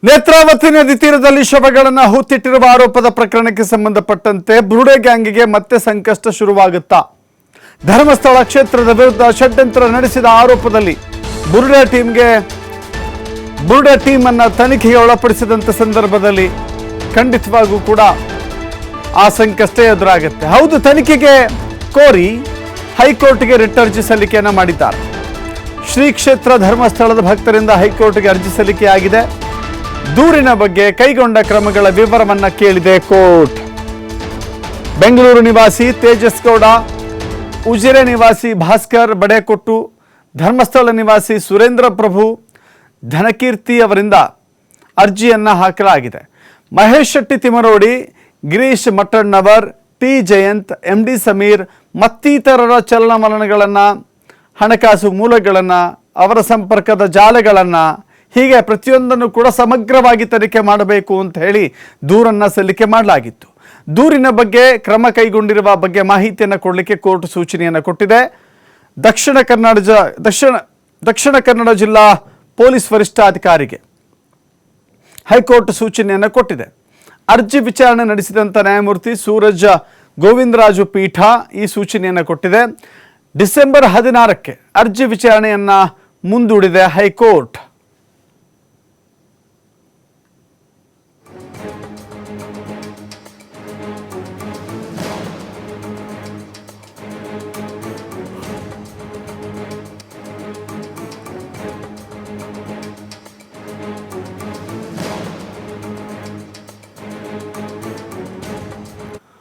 ನೇತ್ರಾವತಿ ನದಿ ತೀರದಲ್ಲಿ ಶವಗಳನ್ನು ಹೂತಿಟ್ಟಿರುವ ಆರೋಪದ ಪ್ರಕರಣಕ್ಕೆ ಸಂಬಂಧಪಟ್ಟಂತೆ ಬುರುಡೆ ಗ್ಯಾಂಗಿಗೆ ಮತ್ತೆ ಸಂಕಷ್ಟ ಶುರುವಾಗುತ್ತಾ? ಧರ್ಮಸ್ಥಳ ಕ್ಷೇತ್ರದ ವಿರುದ್ಧ ಷಡ್ಯಂತ್ರ ನಡೆಸಿದ ಆರೋಪದಲ್ಲಿ ಬುರುಡೆ ಟೀಮ್ ಅನ್ನು ತನಿಖೆಗೆ ಒಳಪಡಿಸಿದಂತ ಸಂದರ್ಭದಲ್ಲಿ ಖಂಡಿತವಾಗೂ ಕೂಡ ಆ ಸಂಕಷ್ಟ ಎದುರಾಗುತ್ತೆ. ಹೌದು, ತನಿಖೆಗೆ ಕೋರಿ ಹೈಕೋರ್ಟ್ಗೆ ರಿಟ್ ಅರ್ಜಿ ಸಲ್ಲಿಕೆಯನ್ನು ಮಾಡಿದ್ದಾರೆ. ಶ್ರೀ ಕ್ಷೇತ್ರ ಧರ್ಮಸ್ಥಳದ ಭಕ್ತರಿಂದ ಹೈಕೋರ್ಟ್ಗೆ ಅರ್ಜಿ ಸಲ್ಲಿಕೆಯಾಗಿದೆ. ದೂರಿನ ಬಗ್ಗೆ ಕೈಗೊಂಡ ಕ್ರಮಗಳ ವಿವರವನ್ನು ಕೇಳಿದೆ ಕೋರ್ಟ್. ಬೆಂಗಳೂರು ನಿವಾಸಿ ತೇಜಸ್ ಗೌಡ, ಉಜಿರೆ ನಿವಾಸಿ ಭಾಸ್ಕರ್ ಬಡೆಕೊಟ್ಟು, ಧರ್ಮಸ್ಥಳ ನಿವಾಸಿ ಸುರೇಂದ್ರ ಪ್ರಭು ಧನಕೀರ್ತಿ ಅವರಿಂದ ಅರ್ಜಿಯನ್ನು ಹಾಕಲಾಗಿದೆ. Mahesh Shetty Thimarodi, Girish Mattannavar, T Jayanth, M D Sameer ಮತ್ತಿತರರ ಚಲನವಲನಗಳನ್ನು, ಹಣಕಾಸು ಮೂಲಗಳನ್ನು, ಅವರ ಸಂಪರ್ಕದ ಜಾಲಗಳನ್ನು, ಹೀಗೆ ಪ್ರತಿಯೊಂದನ್ನು ಕೂಡ ಸಮಗ್ರವಾಗಿ ತನಿಖೆ ಮಾಡಬೇಕು ಅಂತ ಹೇಳಿ ದೂರನ್ನು ಸಲ್ಲಿಕೆ ಮಾಡಲಾಗಿತ್ತು. ದೂರಿನ ಬಗ್ಗೆ ಕ್ರಮ ಕೈಗೊಂಡಿರುವ ಬಗ್ಗೆ ಮಾಹಿತಿಯನ್ನು ಕೊಡಲಿಕ್ಕೆ ಕೋರ್ಟ್ ಸೂಚನೆಯನ್ನು ಕೊಟ್ಟಿದೆ. ದಕ್ಷಿಣ ಕನ್ನಡ ಜಿಲ್ಲಾ ಪೊಲೀಸ್ ವರಿಷ್ಠಾಧಿಕಾರಿಗೆ ಹೈಕೋರ್ಟ್ ಸೂಚನೆಯನ್ನು ಕೊಟ್ಟಿದೆ. ಅರ್ಜಿ ವಿಚಾರಣೆ ನಡೆಸಿದಂಥ ನ್ಯಾಯಮೂರ್ತಿ ಸೂರಜ್ ಗೋವಿಂದರಾಜು ಪೀಠ ಈ ಸೂಚನೆಯನ್ನು ಕೊಟ್ಟಿದೆ. ಡಿಸೆಂಬರ್ 16ಕ್ಕೆ ಅರ್ಜಿ ವಿಚಾರಣೆಯನ್ನು ಮುಂದೂಡಿದೆ ಹೈಕೋರ್ಟ್.